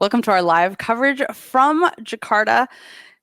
Welcome to our live coverage from Jakarta.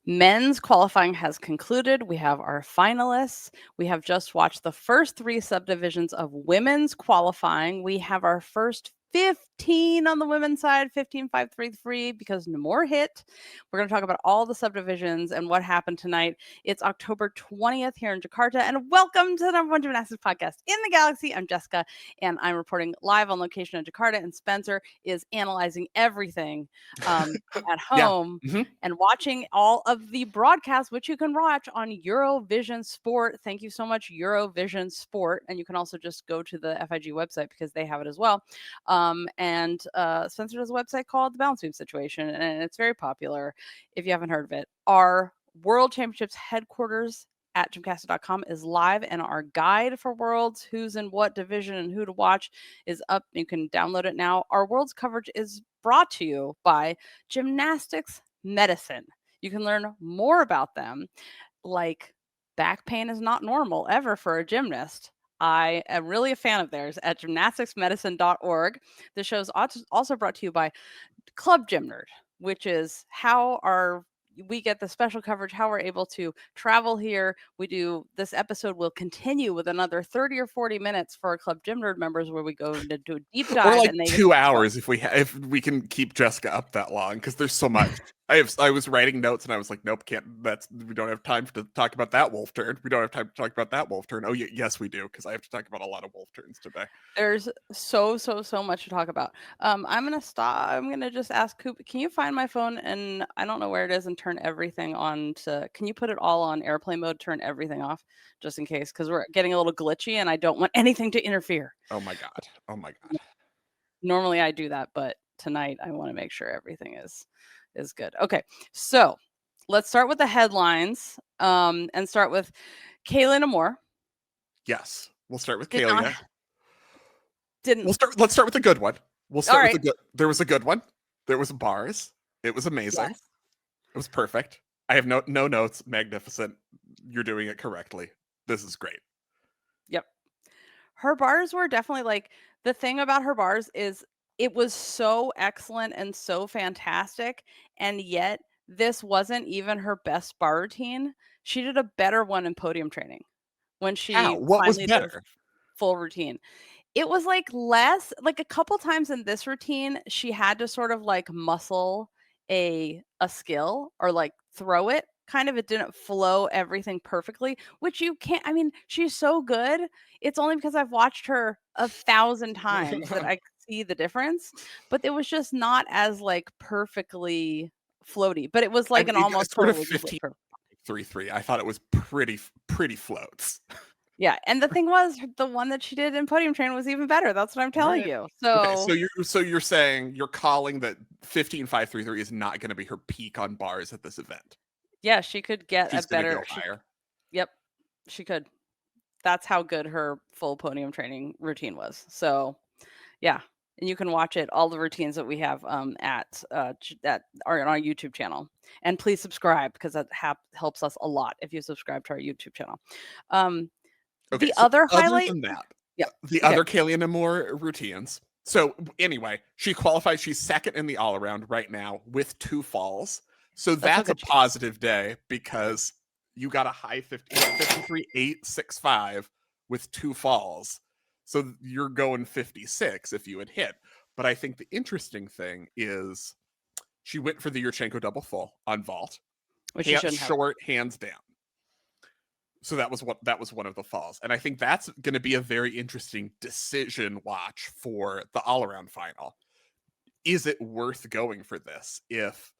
Men's qualifying has concluded. We have our finalists. We have just watched the first 3 subdivisions of women's qualifying. We have our first 15 on the women's side, 15-5-3-3, because Nemour hit. We're going to talk about all the subdivisions and what happened tonight. It's October 20th here in Jakarta, and welcome to the #1 gymnastics podcast in the galaxy. I'm Jessica, and I'm reporting live on location in Jakarta, and Spencer is analyzing everything at home and watching all of the broadcasts, which you can watch on Eurovision Sport. Thank you so much, Eurovision Sport. And you can also just go to the FIG website because they have it as well. And Spencer does a website called The Balance Beam Situation, and it's very popular if you haven't heard of it. Our World Championships headquarters at gymcasta.com is live, and our guide for Worlds, who's in what division and who to watch, is up. You can download it now. Our Worlds coverage is brought to you by Gymnastics Medicine. You can learn more about them, like back pain is not normal ever for a gymnast. I am really a fan of theirs at gymnasticsmedicine.org. The show is also brought to you by Club Gym Nerd, which is how we get the special coverage, how we're able to travel here. This episode will continue with another 30 or 40 minutes for our Club Gym Nerd members, where we go into a deep dive. Or like 2 hours if we can keep Jessica up that long, because there's so much. I was writing notes and I was like, nope, we don't have time to talk about that wolf turn. We don't have time to talk about that wolf turn. Oh, yes, we do, because I have to talk about a lot of wolf turns today. There's so much to talk about. I'm gonna stop. I'm gonna just ask Coop, can you find my phone, and I don't know where it is, and turn everything on can you put it all on airplane mode, turn everything off, just in case, because we're getting a little glitchy and I don't want anything to interfere. Oh my god. Normally I do that, but tonight I want to make sure everything is good. Okay, so let's start with the headlines, and start with Kaylia Nemour. Yes, we'll start with Kaylia. Let's start with the good one. There was a good one. There was bars. It was amazing. Yes. It was perfect. I have no notes. Magnificent. You're doing it correctly. This is great. Yep. Her bars were definitely the thing about her bars is it was so excellent and so fantastic, and yet this wasn't even her best bar routine. She did a better one in podium training when she what was better? did full routine. It was less, a couple times in this routine, she had to sort of muscle a skill or throw it. Kind of, it didn't flow everything perfectly, which you can't. I mean, she's so good. It's only because I've watched her 1,000 times that I see the difference. But it was just not as perfectly floaty. But it was an almost sort of 15-3-3. I thought it was pretty floats. Yeah, and the thing was, the one that she did in podium training was even better. That's what I'm telling you. So, you're saying you're calling that 15-5-3-3 is not going to be her peak on bars at this event. Yeah, she could get She's a better. Go higher. Yep, she could. That's how good her full podium training routine was. So, yeah, and you can watch it. All the routines that we have that are on our YouTube channel, and please subscribe, because that helps us a lot if you subscribe to our YouTube channel. Okay, the other highlight, other than that, the other Kaylia Nemour routines. So anyway, she qualified. She's second in the all around right now with 2 falls. So that's a positive day, because you got a high 53.865 with 2 falls. So you're going 56 if you had hit. But I think the interesting thing is she went for the Yurchenko double full on vault. Which she shouldn't short, hands down. So that was one of the falls. And I think that's going to be a very interesting decision watch for the all-around final. Is it worth going for this if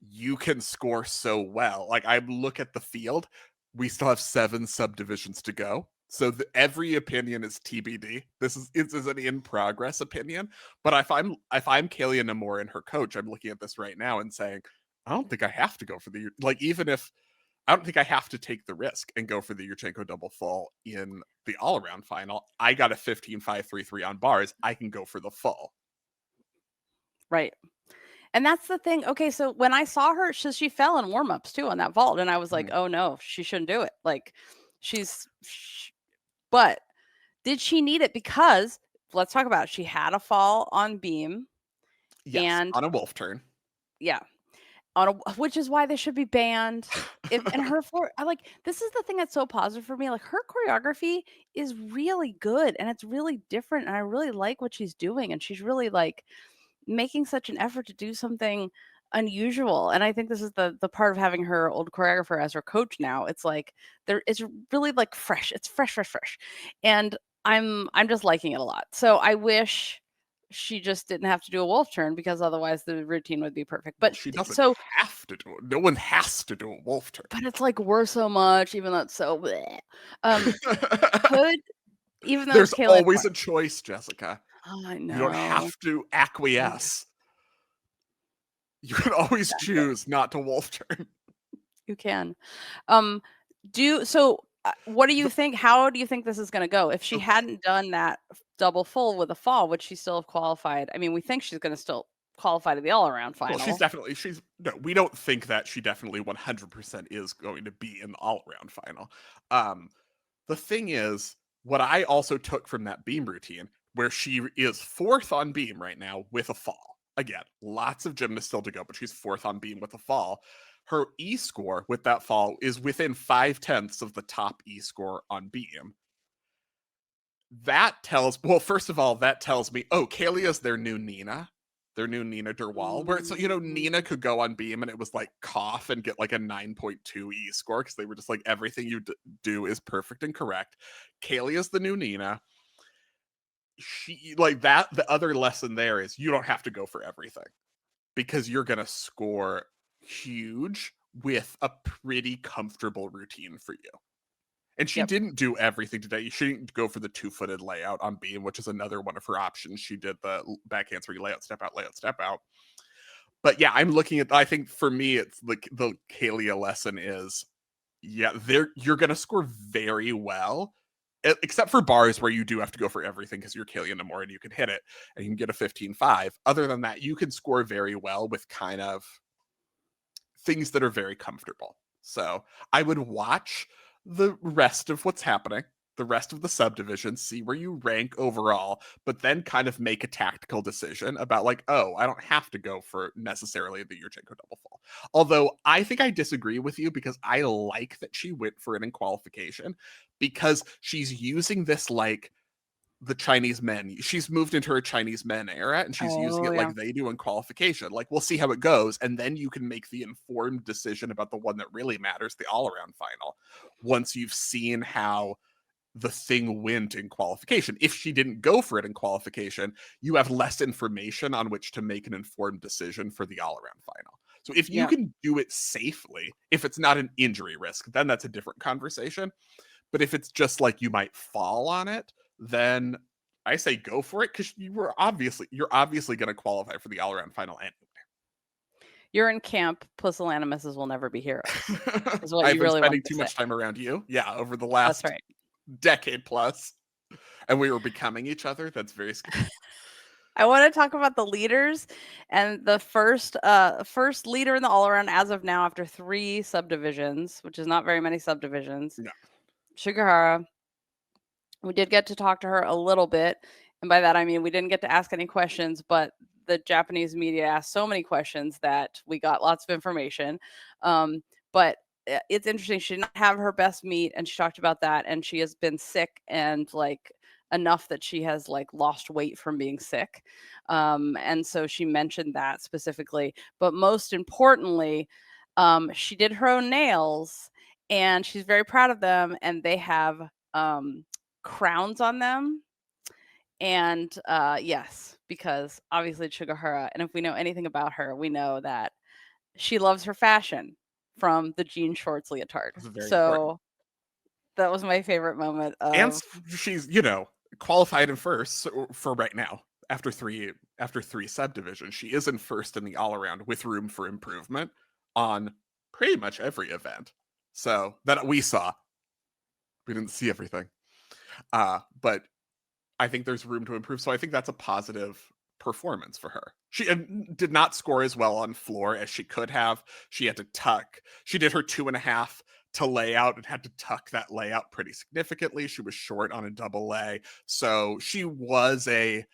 you can score so well? I look at the field, we still have 7 subdivisions to go. So every opinion is TBD. This is an in-progress opinion. But if I'm Kaylia Nemour and her coach, I'm looking at this right now and saying, I don't think I have to go for the, even if I don't think I have to take the risk and go for the Yurchenko double full in the all-around final. I got a 15-5-3-3 on bars. I can go for the full. Right. And that's the thing. Okay, so when I saw her, she fell in warm-ups too on that vault, and I was like, oh no, she shouldn't do it. But did she need it? Because let's talk about it. She had a fall on beam. Yes, and on a wolf turn. yeah. Which is why they should be banned. And her for I like this is the thing that's so positive for me. Like her choreography is really good and it's really different and I really like what she's doing and she's really like making such an effort to do something unusual. And I think this is the part of having her old choreographer as her coach now. It's like it's really like fresh. It's fresh, fresh, fresh. And I'm just liking it a lot. So I wish she just didn't have to do a wolf turn because otherwise the routine would be perfect. Well, But she doesn't so have to do it. No one has to do a wolf turn. but it's like worth so much, even though it's so bleh. Could even though it's There's Kayla always Nemour. a choice, Jessica. Oh, I You don't know. have to I acquiesce. You can always exactly. choose not to wolf turn. You can. Um, what do you The, think? How do you think this is going to go? If she okay. hadn't done that double full with a fall, would she still have qualified? I mean, we think she's going to still qualify to the all around Well, final. no, we don't think that she definitely 100% is going to be in the all around final. The thing is, what I also took from that beam routine, where she is fourth on beam right now with a fall. Again, lots of gymnasts still to go, but she's fourth on beam with a fall. Her E score with that fall is within 5/10 of the top E score on beam. Well, first of all, that tells me, oh, Kaylia's their new Nina. Their new Nina Derwal, where it's, Nina could go on beam and it was like cough and get like a 9.2 E score because they were just like, everything you do is perfect and correct. Kaylia's the new Nina. She, like that, the other lesson there is you don't have to go for everything because you're going to score huge with a pretty comfortable routine for you. And she Yep. didn't do everything today. She didn't go for the two-footed layout on beam, which is another one of her options. She did the back handspring layout, step out, layout, step out. But yeah, I'm looking at. I think for me, it's like the Kaylia lesson is, yeah, you're gonna score very well, except for bars where you do have to go for everything because you're Kaylia Nemour and you can hit it and you can get a 15.5. Other than that, you can score very well with kind of things that are very comfortable. So I would watch the rest of what's happening, the rest of the subdivision, see where you rank overall, but then kind of make a tactical decision about like, oh, I don't have to go for necessarily the Yurchenko double fall. Although I think I disagree with you because I like that she went for it in qualification because she's using this like the Chinese men. She's moved into her Chinese men era and she's using Oh it yeah. like they do in qualification. Like, we'll see how it goes. And then you can make the informed decision about the one that really matters, the all around final, once you've seen how the thing went in qualification. If she didn't go for it in qualification, you have less information on which to make an informed decision for the all around final. So if you Yeah. can do it safely, if it's not an injury risk, then that's a different conversation. But if it's just like you might fall on it, then I say go for it because you're obviously going to qualify for the all around final anyway. You're in camp. Pusillanimouses will never be heroes. Is what I've you been really want spending to too say. much time around you, yeah, over the That's last right. decade plus, and we were becoming each other. That's very scary. I want to talk about the leaders and the first leader in the all around as of now after 3 subdivisions, which is not very many subdivisions. No. Shigahara. We did get to talk to her a little bit, and by that I mean we didn't get to ask any questions, but the Japanese media asked so many questions that we got lots of information. But it's interesting. She did not have her best meet, and she talked about that. And she has been sick and like enough that she has like lost weight from being sick. And so she mentioned that specifically. But most importantly, she did her own nails, and she's very proud of them. And they have crowns on them. And yes, because obviously Chugahara, and if we know anything about her, we know that she loves her fashion from the jean shorts leotard. It's very important. So that was my favorite moment And of she's, qualified in first for right now after three subdivisions. She is in first in the all around with room for improvement on pretty much every event. So that we saw. We didn't see everything. But I think there's room to improve. So I think that's a positive performance for her. She did not score as well on floor as she could have. She had to tuck. She did her 2.5 to layout and had to tuck that layout pretty significantly. She was short on a double lay. So she was a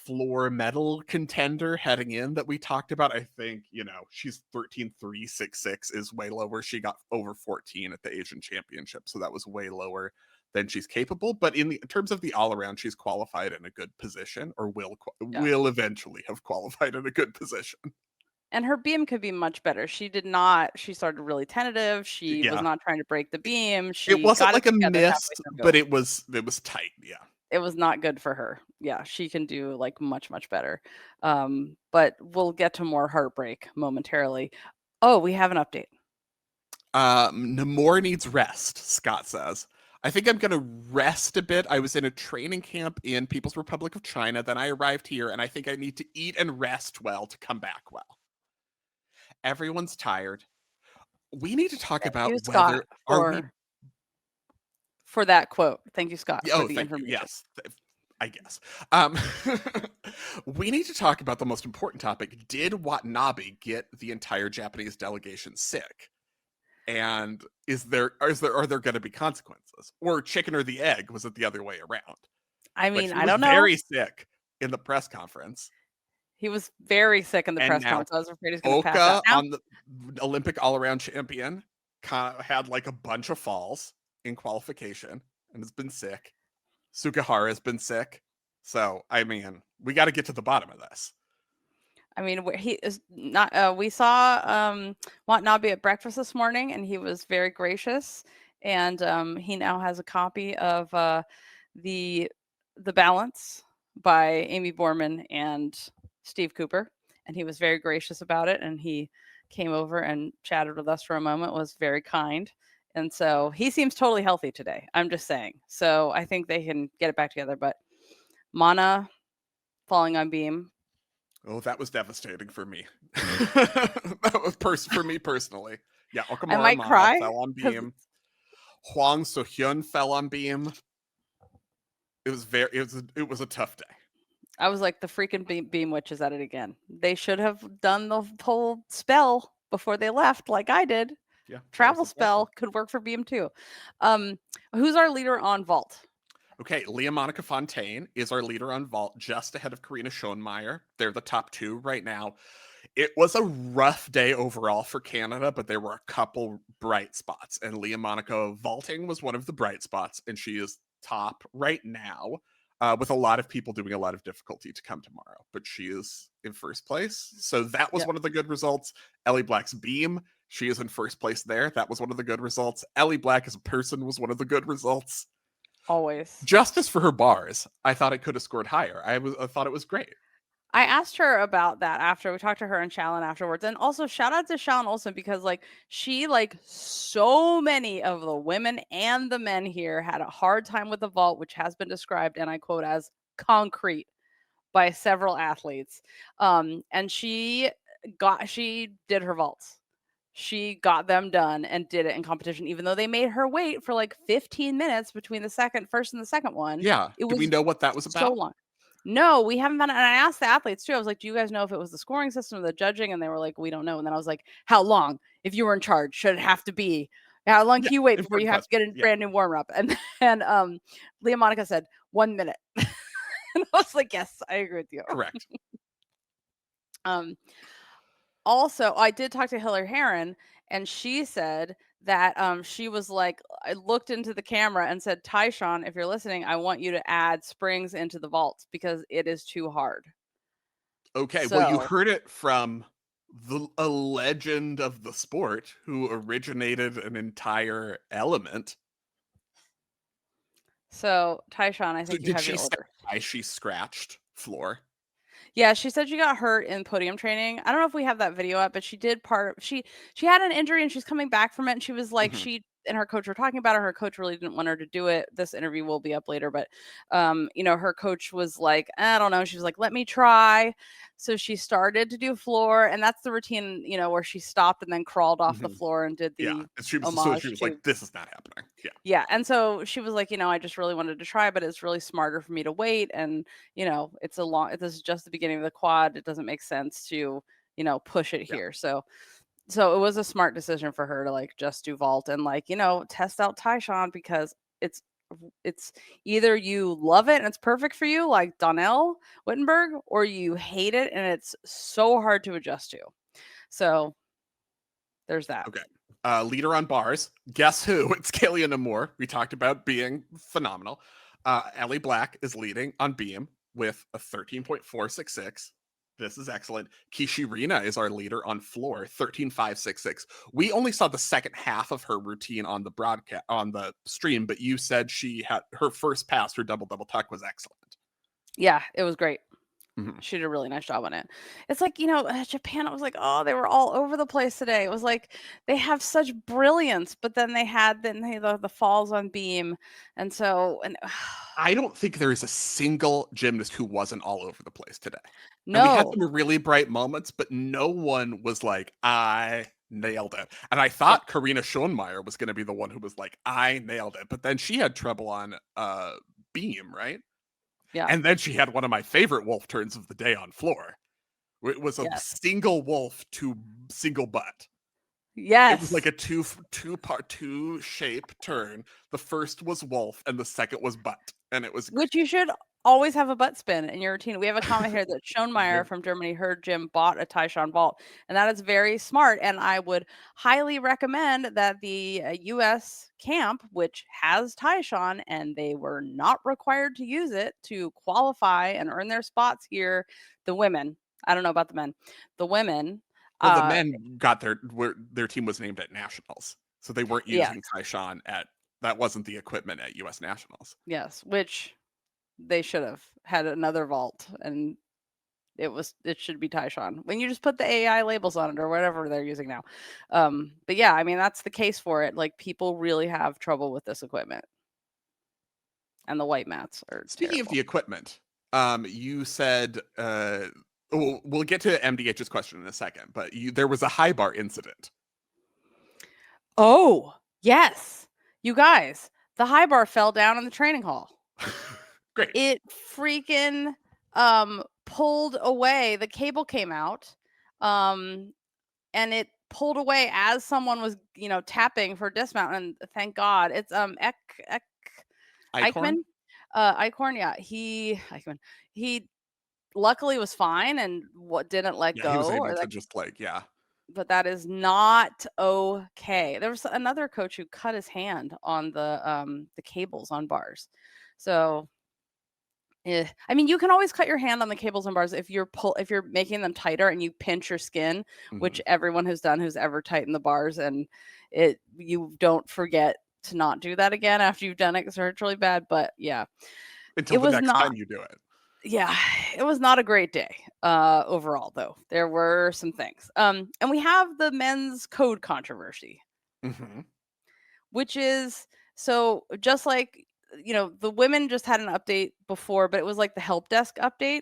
floor medal contender heading in that we talked about. I think, she's 13.366 is way lower. She got over 14 at the Asian Championship, so that was way lower than she's capable. But in terms of the all around, she's qualified in a good position, or will eventually have qualified in a good position. And her beam could be much better. She did not. She started really tentative. She was not trying to break the beam. It She wasn't got like it a together miss, halfway through. but it was tight. Yeah. It was not good for her. Yeah, she can do like much, much better. But we'll get to more heartbreak momentarily. Oh, we have an update. Nemour needs rest, Scott says. I think I'm going to rest a bit. I was in a training camp in People's Republic of China. Then I arrived here, and I think I need to eat and rest well to come back well. Everyone's tired. We need to talk about you, whether Scott, for that quote. Thank you, Scott, for the information. Yes, I guess. We need to talk about the most important topic. Did Watanabe get the entire Japanese delegation sick? And are there going to be consequences? Or chicken or the egg? Was it the other way around? I mean, he I don't know. Very sick in the press conference. He was very sick in the press conference. I was afraid he was going to pass out. Oka, on the Olympic all-around champion, had like a bunch of falls in qualification and has been sick. Sugihara has been sick. So, I mean, we got to get to the bottom of this. I mean, he is not. We saw Watanabe at breakfast this morning, and he was very gracious. And he now has a copy of the Balance by Amy Borman and Steve Cooper, and he was very gracious about it. And he came over and chatted with us for a moment. Was very kind, and so he seems totally healthy today. I'm just saying. So I think they can get it back together. But Mana falling on beam. Oh, that was devastating for me. That was for me personally. Yeah, Okamura I might cry fell on beam. Hwang So-hyun fell on beam. It was a tough day. I was like, the freaking beam witch is at it again. They should have done the whole spell before they left, like I did. Yeah, travel spell could work for beam too. Who's our leader on vault? Okay, Leah Monica Fontaine is our leader on vault, just ahead of Karina Schoenmaier. They're the top two right now. It was a rough day overall for Canada, but there were a couple bright spots, and Leah Monica vaulting was one of the bright spots, and she is top right now, with a lot of people doing a lot of difficulty to come tomorrow, but she is in first place. So that was one of the good results. Ellie Black's beam, she is in first place there. That was one of the good results. Ellie Black as a person was one of the good results. Always. Justice for her bars. I thought it could have scored higher. I thought it was great. I asked her about that after we talked to her and Shallon afterwards. And also shout out to Shallon Olsen, because she, so many of the women and the men here, had a hard time with the vault, which has been described, and I quote, as concrete by several athletes. And she did her vaults. She got them done and did it in competition, even though they made her wait for 15 minutes between the first and the second one. Yeah. Do we know what that was about? So long. No, we haven't found it. And I asked the athletes too. I was like, do you guys know if it was the scoring system or the judging? And they were like, we don't know. And then I was like, how long? If you were in charge, should it have to be? How long can you wait before you have to get a brand new warm up? And Leah Monica said 1 minute. And I was like, yes, I agree with you. Correct. Also, I did talk to Hillary Heron, and she said that she was like, I looked into the camera and said, Tyshawn, if you're listening, I want you to add springs into the vaults because it is too hard. Okay, well, you heard it from a legend of the sport who originated an entire element. So, Tyshawn, I think you have your order. Did she say why she scratched floor? Yeah, she said she got hurt in podium training. I don't know if we have that video up, but she did she had an injury and she's coming back from it. And she was like, she and her coach were talking about it. Her coach really didn't want her to do it. This interview will be up later, but her coach was like, I don't know. She was like, let me try. So she started to do floor, and that's the routine, where she stopped and then crawled off the floor and did the she was like, this is not happening. Yeah. And so she was like, I just really wanted to try, but it's really smarter for me to wait. And, this is just the beginning of the quad. It doesn't make sense to, push it here. So it was a smart decision for her to just do vault and test out Tyshawn, because it's It's either you love it and it's perfect for you, like Donnell Wittenberg, or you hate it and it's so hard to adjust to. So there's that. Okay. Leader on bars. Guess who? It's Kaylia Nemour. We talked about being phenomenal. Ellie Black is leading on beam with a 13.466. This is excellent. Kishirina is our leader on floor, 13.566. We only saw the second half of her routine on the broadcast on the stream, but you said she had her first pass, her double tuck was excellent. Yeah, it was great. Mm-hmm. She did a really nice job on it. It's like, Japan, it was like, oh, they were all over the place today. It was like they have such brilliance, but then they had the falls on beam. And so, and I don't think there is a single gymnast who wasn't all over the place today. And we had no. some really bright moments, but no one was like, I nailed it. And I Yeah. thought Karina Schoenmaier was going to be the one who was like, I nailed it. But then she had trouble on beam, right? Yeah. And then she had one of my favorite wolf turns of the day on floor. It was a Yes. single wolf to single butt. Yes. It was like a two shape turn. The first was wolf and the second was butt. And it was great. Which you should always have a butt spin in your routine. We have a comment here that Schoenmaier from Germany, her gym bought a Taishan vault, and that is very smart. And I would highly recommend that the U.S. camp, which has Taishan, and they were not required to use it to qualify and earn their spots here. The women, I don't know about the men, the women. Well, the men got their team was named at nationals, so they weren't using Taishan at that wasn't the equipment at U.S. nationals. Yes, which they should have had another vault, and it should be Taishan when you just put the AI labels on it or whatever they're using now. But yeah, I mean that's the case for it. Like people really have trouble with this equipment, and the white mats are Speaking terrible. of the equipment, you said we'll get to MDH's question in a second, but there was a high bar incident. Oh yes, you guys, the high bar fell down in the training hall. Great. It freaking pulled away. The cable came out, and it pulled away as someone was, tapping for dismount. And thank God, it's Eichmann. Eichhorn, yeah, he luckily was fine and what didn't let Yeah, he was go. able to just But that is not okay. There was another coach who cut his hand on the cables on bars. So I mean, you can always cut your hand on the cables and bars if you're making them tighter and you pinch your skin, which everyone has done who's ever tightened the bars, and you don't forget to not do that again after you've done it because it hurts really bad. But yeah, until the next time you do it. Yeah, it was not a great day overall, though. There were some things. And we have the men's code controversy, which is so just like, the women just had an update before, but it was like the help desk update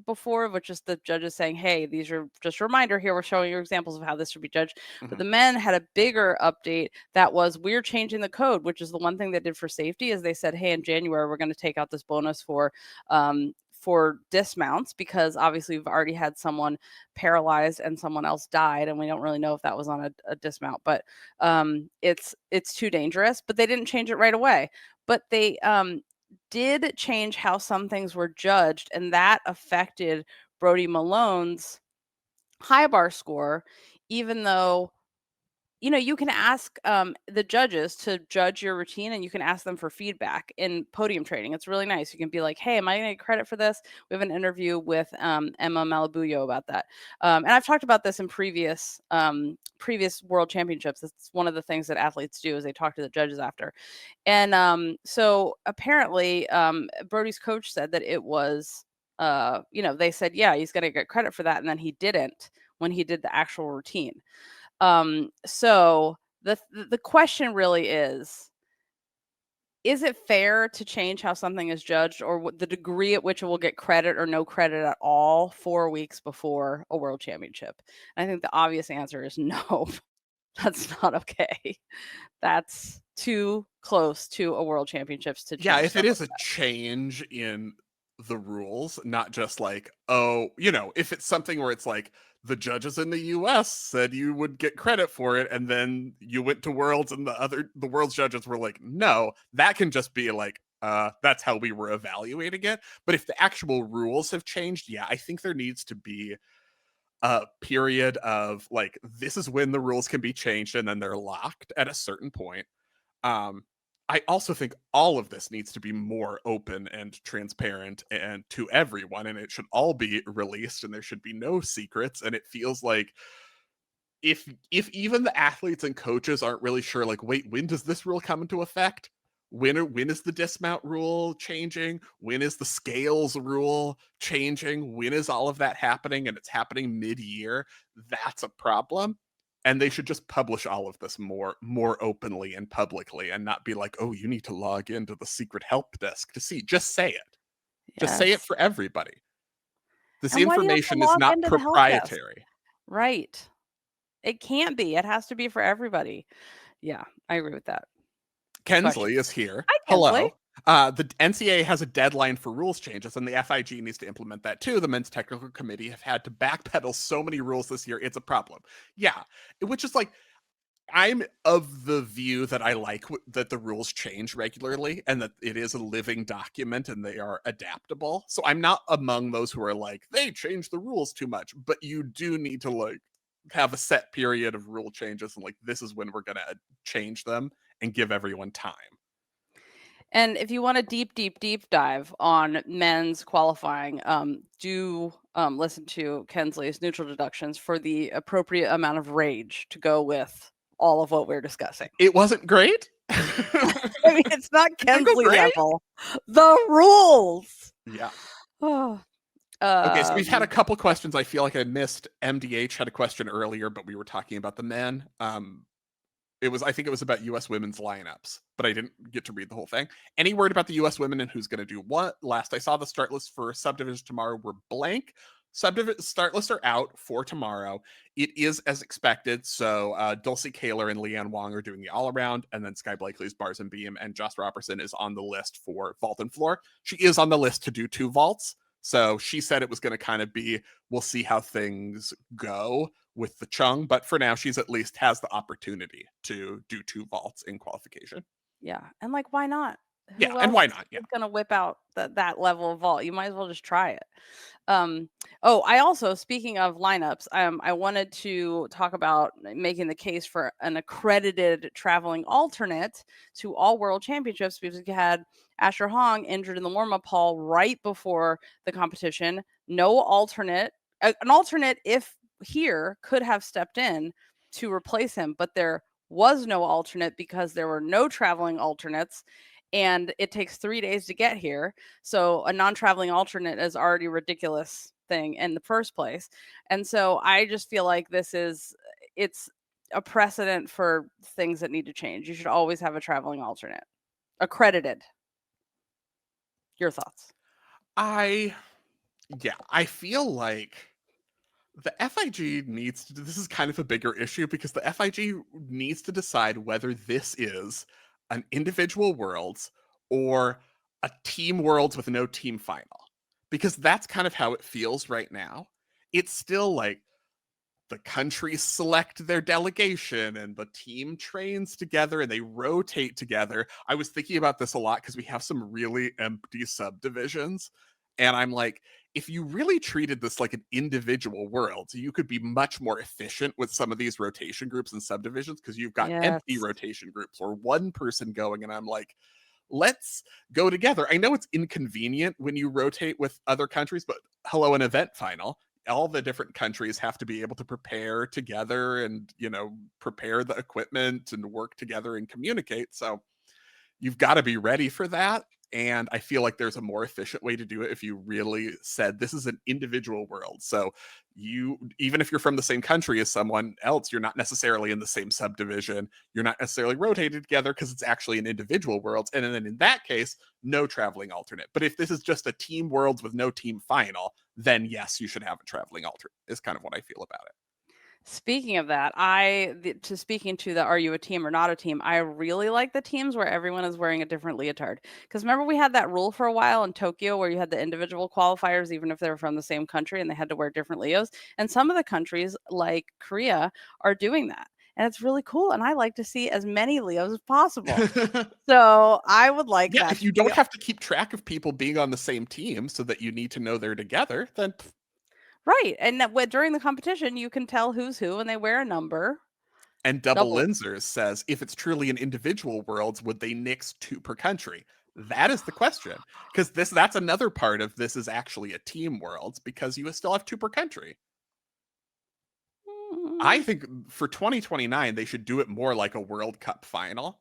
before, which is the judges saying, hey, these are just a reminder here. We're showing you examples of how this should be judged. But the men had a bigger update that was we're changing the code, which is the one thing they did for safety is they said, hey, in January, we're going to take out this bonus for dismounts because obviously we've already had someone paralyzed and someone else died and we don't really know if that was on a dismount, but it's too dangerous. But they didn't change it right away, but they did change how some things were judged, and that affected Brody Malone's high bar score, even though you can ask the judges to judge your routine and you can ask them for feedback in podium training. It's really nice. You can be like, hey, am I going to get credit for this? We have an interview with Emma Malabuyo about that. And I've talked about this in previous world championships. It's one of the things that athletes do is they talk to the judges after. And so apparently Brody's coach said that it was, they said, yeah, he's going to get credit for that. And then he didn't when he did the actual routine. So the question really is it fair to change how something is judged or the degree at which it will get credit or no credit at all 4 weeks before a world championship? And I think the obvious answer is no. That's not okay. That's too close to a world championships to change. Yeah, if it is a change in the rules, not just like, oh, you know, if it's something where it's like the judges in the US said you would get credit for it, and then you went to Worlds and the Worlds judges were like, no, that can just be like, that's how we were evaluating it. But if the actual rules have changed, yeah, I think there needs to be a period of like, this is when the rules can be changed, and then they're locked at a certain point. um I also think all of this needs to be more open and transparent and to everyone, and it should all be released, and there should be no secrets. And it feels like if even the athletes and coaches aren't really sure, like, wait, when does this rule come into effect? When is the dismount rule changing? When is the scales rule changing? When is all of that happening? And it's happening mid-year. That's a problem. And they should just publish all of this more openly and publicly, and not be like, oh, you need to log into the secret help desk to see. Just say it. Just say it Yes. for everybody. This And why do you have to information is log not into the help desk? proprietary. Right. It can't be. It has to be for everybody. Yeah, I agree with that. Question. Kensley is here. Hi, Kensley. Hello. The NCAA has a deadline for rules changes, and the FIG needs to implement that too. The men's technical committee have had to backpedal so many rules this year. It's a problem. Yeah, which is like, I'm of the view that I like that the rules change regularly, and that it is a living document and they are adaptable. So I'm not among those who are like, they change the rules too much. But you do need to like have a set period of rule changes, and like, this is when we're going to change them, and give everyone time. And if you want a deep dive on men's qualifying, do listen to Kensley's neutral deductions for the appropriate amount of rage to go with all of what we're discussing. It wasn't great. I mean, it's not Kensley great? level. The rules. Yeah. Oh, Okay, so we've had a couple questions. I feel like I missed. MDH had a question earlier, but we were talking about the men. I think it was about US women's lineups, but I didn't get to read the whole thing. Any word about the US women and who's going to do what? Last I saw, the start list for subdivisions tomorrow were blank. Start lists are out for tomorrow. It is as expected. So Dulcie Kaler and Leanne Wong are doing the all around, and then Sky Blakely's bars and beam, and Joss Robertson is on the list for vault and floor. She is on the list to do 2 vaults. So she said it was going to kind of be, we'll see how things go with the Chung, but for now she's at least has the opportunity to do 2 vaults in qualification. Yeah, and like, why not? Yeah, and why not? Yeah, Who's gonna whip out that level of vault? You might as well just try it. Oh, I also, speaking of lineups, I wanted to talk about making the case for an accredited traveling alternate to all world championships, because we had Asher Hong injured in the warm-up hall right before the competition. No alternate, an alternate, if here, could have stepped in to replace him, but there was no alternate because there were no traveling alternates, and it takes 3 days to get here. So a non-traveling alternate is already a ridiculous thing in the first place. And so I just feel like it's a precedent for things that need to change. You should always have a traveling alternate. Accredited. Your thoughts? I feel like the FIG needs to, this is kind of a bigger issue, because the FIG needs to decide whether this is an individual worlds or a team worlds with no team final. Because that's kind of how it feels right now. It's still like the countries select their delegation and the team trains together and they rotate together. I was thinking about this a lot because we have some really empty subdivisions. And I'm like, if you really treated this like an individual world, you could be much more efficient with some of these rotation groups and subdivisions, because you've got empty rotation groups or one person going. And I'm like, let's go together. I know it's inconvenient when you rotate with other countries, but hello, an event final. All the different countries have to be able to prepare together and, prepare the equipment and work together and communicate. So you've got to be ready for that. And I feel like there's a more efficient way to do it if you really said this is an individual world. So even if you're from the same country as someone else, you're not necessarily in the same subdivision. You're not necessarily rotated together because it's actually an individual world. And then in that case, no traveling alternate. But if this is just a team worlds with no team final, then yes, you should have a traveling alternate, is kind of what I feel about it. Speaking of that, speaking to the are you a team or not a team, I really like the teams where everyone is wearing a different leotard. Because remember, we had that rule for a while in Tokyo where you had the individual qualifiers, even if they were from the same country, and they had to wear different Leos. And some of the countries, like Korea, are doing that. And it's really cool. And I like to see as many Leos as possible. So I would like Yeah, that if to you be don't have to keep track of people being on the same team so that you need to know they're together, then right. And that during the competition, you can tell who's who and they wear a number. and Double Double. Linzers says if it's truly an individual worlds, would they nix 2 per country? That is the question. Because that's another part of this is actually a team worlds because you still have 2 per country. I think for 2029 they should do it more like a World Cup final.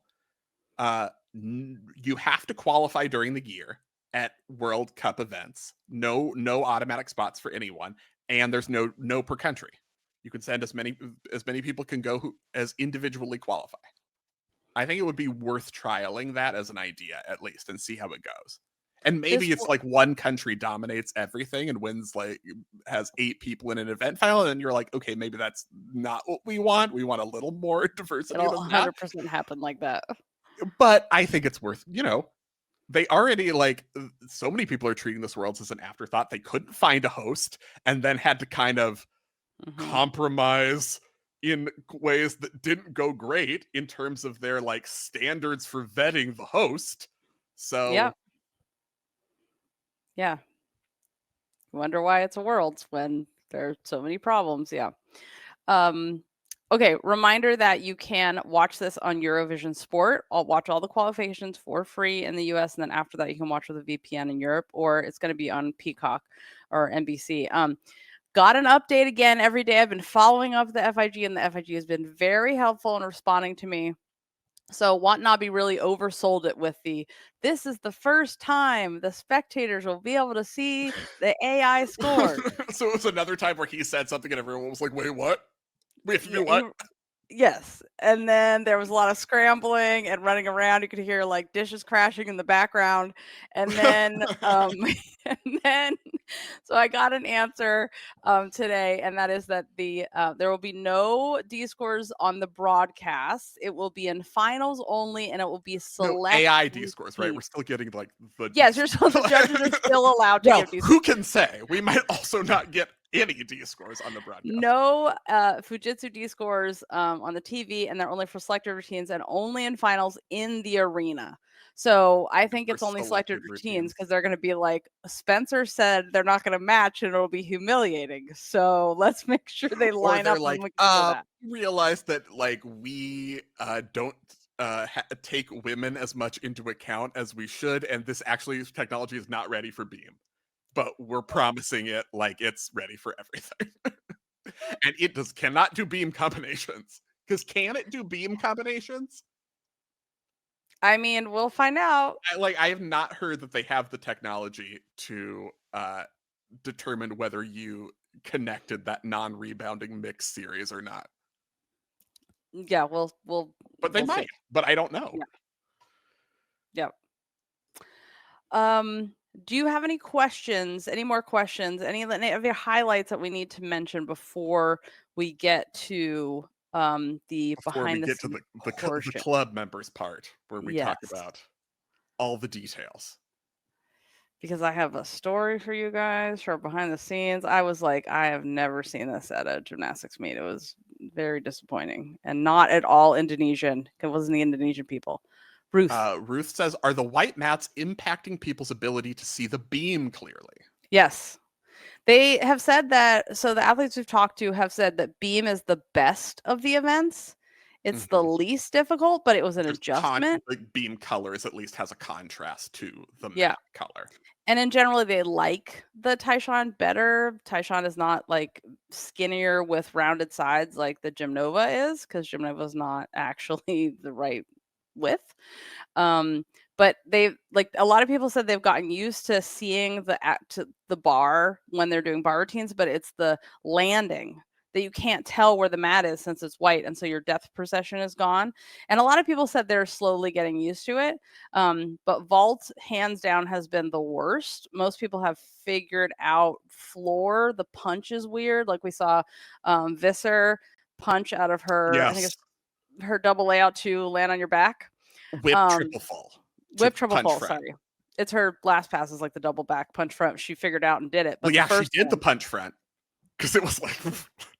You have to qualify during the year at World Cup events. No automatic spots for anyone, and there's no per country. You can send as many people can go who as individually qualify. I think it would be worth trialing that as an idea at least and see how it goes. And maybe it's like one country dominates everything and wins, like has 8 people in an event final, and you're like, okay, maybe that's not what we want. We want a little more diversity It'll than that. 100% happen like that. But I think it's worth, they already like so many people are treating this worlds as an afterthought. They couldn't find a host and then had to kind of compromise in ways that didn't go great in terms of their like standards for vetting the host. So yeah. Wonder why it's a worlds when there are so many problems. Yeah. Okay, reminder that you can watch this on Eurovision Sport. I'll watch all the qualifications for free in the US, and then after that, you can watch with a VPN in Europe, or it's going to be on Peacock or NBC. Got an update again every day. I've been following up the FIG, and the FIG has been very helpful in responding to me. So Watanabe really oversold it with this is the first time the spectators will be able to see the AI scores. So it was another time where he said something and everyone was like, wait, what? We have to do Yeah, what? yes. And then there was a lot of scrambling and running around. You could hear like dishes crashing in the background. And then and then so I got an answer today, and that is that there will be no D scores on the broadcast. It will be in finals only, and it will be select AI D scores, right? We're still getting like the yes, you're still the judges are still allowed to give D scores. Who can say? We might also not get any D scores on the broadcast. No Fujitsu D scores on the TV, and they're only for selected routines and only in finals in the arena. So I think it's only selected routines because they're going to be like Spencer said they're not going to match and it'll be humiliating. So let's make sure they line up. Like, realize that like we don't take women as much into account as we should, and this technology is not ready for Beam, but we're promising it like it's ready for everything. And it cannot do beam combinations. Because can it do beam combinations? I mean, we'll find out. I have not heard that they have the technology to determine whether you connected that non-rebounding mix series or not. Yeah, we'll but they might. See. But I don't know. Yeah. Do you have any questions? Any more questions? Any of your highlights that we need to mention before we get to the behind the scenes the club members part where we talk about all the details? Because I have a story for you guys for behind the scenes. I was like, I have never seen this at a gymnastics meet. It was very disappointing and not at all Indonesian. It wasn't the Indonesian people. Ruth says, are the white mats impacting people's ability to see the beam clearly? Yes. They have said that. So the athletes we've talked to have said that beam is the best of the events. It's the least difficult, but it was an adjustment. Beam colors at least has a contrast to the mat color. And in general, they like the Taishan better. Taishan is not like skinnier with rounded sides like the Gymnova is, because Gymnova is not actually the right width. But they like a lot of people said they've gotten used to seeing the bar when they're doing bar routines, but it's the landing that you can't tell where the mat is since it's white, and so your depth perception is gone. And a lot of people said they're slowly getting used to it. But vault, hands down, has been the worst. Most people have figured out floor. The punch is weird. Like we saw Visser punch out of her, I think Yes. it's her double layout to land on your back. Whip triple fall. Whip triple punch fall, front. sorry. It's her last pass is like the double back punch front. She figured out and did it. But Well, yeah, the first she did the one, punch front because it was like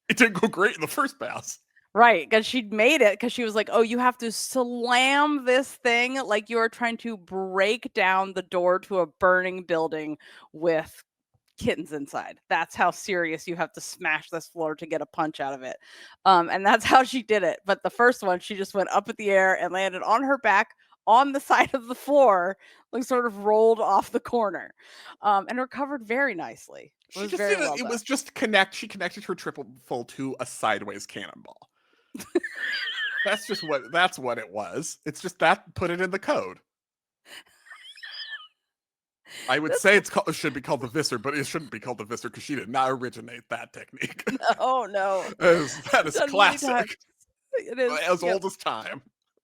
it didn't go great in the first pass. right, because she made it because she was like, oh, you have to slam this thing like you're trying to break down the door to a burning building with kittens inside. That's how serious you have to smash this floor to get a punch out of it. And that's how she did it. But the first one, she just went up in the air and landed on her back on the side of the floor, like sort of rolled off the corner, and recovered very nicely. It was very well done. It was just she connected her triple full to a sideways cannonball. That's what it was. It's just that put it in the code. I would say it should be called the Visser, but it shouldn't be called the Visser because she did not originate that technique. No. That is classic. It is as old as time.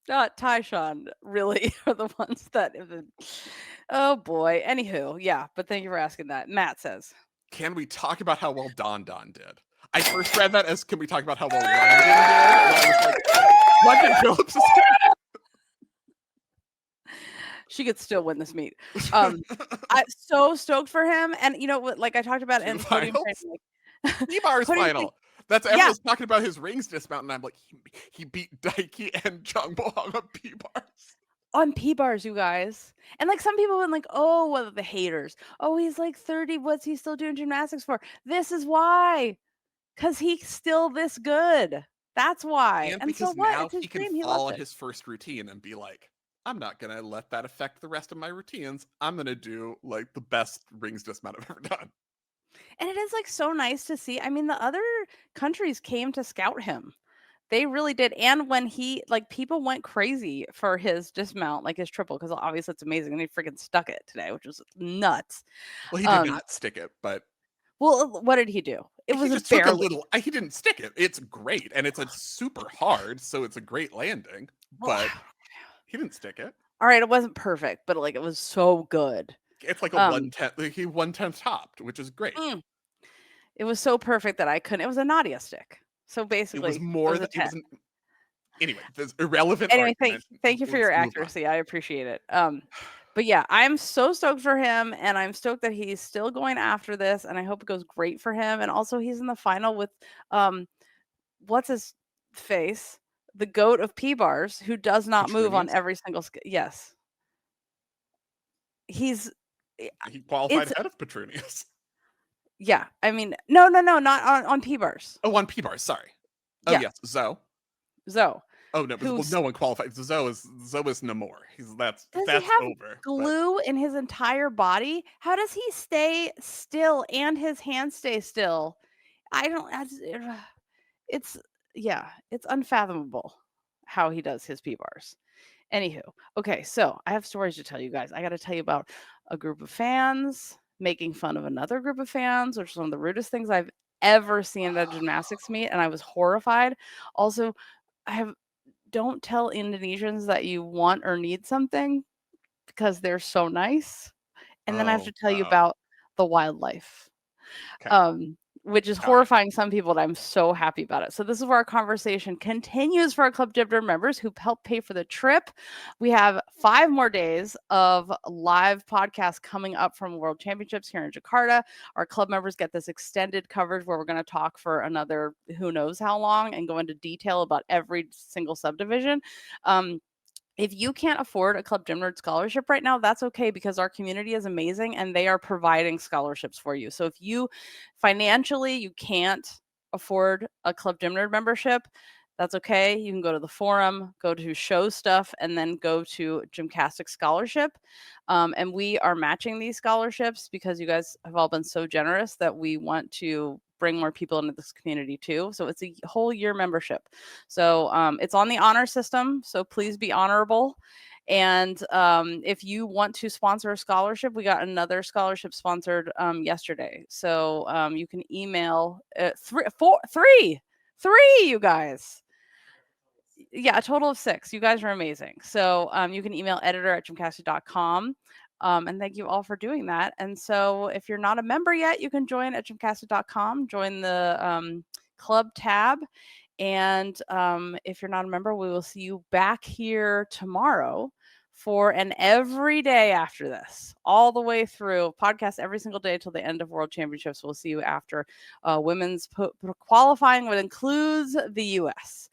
Tyshawn really are the ones that have been, oh boy. Anywho, yeah, but thank you for asking that. Matt says, can we talk about how well Don did? I first read that as, can we talk about how well London did? And I was like, London Phillips is she could still win this meet. I'm so stoked for him. And you know what, like I talked about in Podium training, P-Bar's final. That's everyone's talking about his rings dismount, and I'm like, he beat Daiki and Jungbo on P-Bars. On P-Bars, you guys. And like some people have been like, oh, well, the haters. Oh, he's like 30. What's he still doing gymnastics for? This is why. Because he's still this good. That's why. And because so what? now It's his he can dream. follow his first routine and be like, I'm not going to let that affect the rest of my routines. I'm going to do like the best rings dismount I've ever done. And it is like so nice to see. I mean, the other countries came to scout him. They really did. And when he, like, people went crazy for his dismount, like his triple, because obviously it's amazing. And he freaking stuck it today, which was nuts. Well, he did not stick it, but. Well, what did he do? It was just barely. Took a little. He didn't stick it. It's great, and it's a super hard, so it's a great landing. But he didn't stick it. All right, it wasn't perfect, but like it was so good. It's like a 1/10. He 1/10 topped, which is great. It was so perfect that I couldn't. It was a Nadia stick. So basically, it was more than. Anyway, there's irrelevant. Anyway, thank you for your accuracy. I appreciate it. But yeah, I'm so stoked for him, and I'm stoked that he's still going after this, and I hope it goes great for him. And also, he's in the final with, what's his face, the goat of P-Bars, who does not move on every single yes. He qualified ahead of Petronius. Yeah, I mean, no, not on P-Bars. Oh, on P-Bars, sorry. Oh, yes, Zoe. Oh no, well, no one qualified. Zoe is Nemour. That's he have over. Glue in his entire body. How does he stay still and his hands stay still? I don't. It's unfathomable how he does his P-Bars. Anywho, okay, so I have stories to tell you guys. I got to tell you about a group of fans making fun of another group of fans, which is one of the rudest things I've ever seen at a gymnastics meet, and I was horrified. Also, don't tell Indonesians that you want or need something because they're so nice. And then I have to tell you about the wildlife, which is horrifying some people, and I'm so happy about it. So this is where our conversation continues for our Club Gym members who helped pay for the trip. We have 5 more days of live podcasts coming up from World Championships here in Jakarta. Our club members get this extended coverage where we're going to talk for another who knows how long and go into detail about every single subdivision. If you can't afford a Club Gym Nerd scholarship right now, that's okay, because our community is amazing and they are providing scholarships for you. So if you financially, you can't afford a Club Gym Nerd membership, that's okay. You can go to the forum, go to show stuff, and then go to Gymnastics Scholarship. And we are matching these scholarships because you guys have all been so generous that we want to bring more people into this community too. So it's a whole year membership. So it's on the honor system. So please be honorable. And if you want to sponsor a scholarship, we got another scholarship sponsored yesterday. So you can email three, you guys. Yeah, a total of 6. You guys are amazing. So you can email editor@gymcasting.com. And thank you all for doing that. And so if you're not a member yet, you can join at gymcasting.com, join the club tab, And if you're not a member, we will see you back here tomorrow for an every day after this, all the way through podcast every single day till the end of World Championships. We'll see you after women's qualifying, which includes the U.S.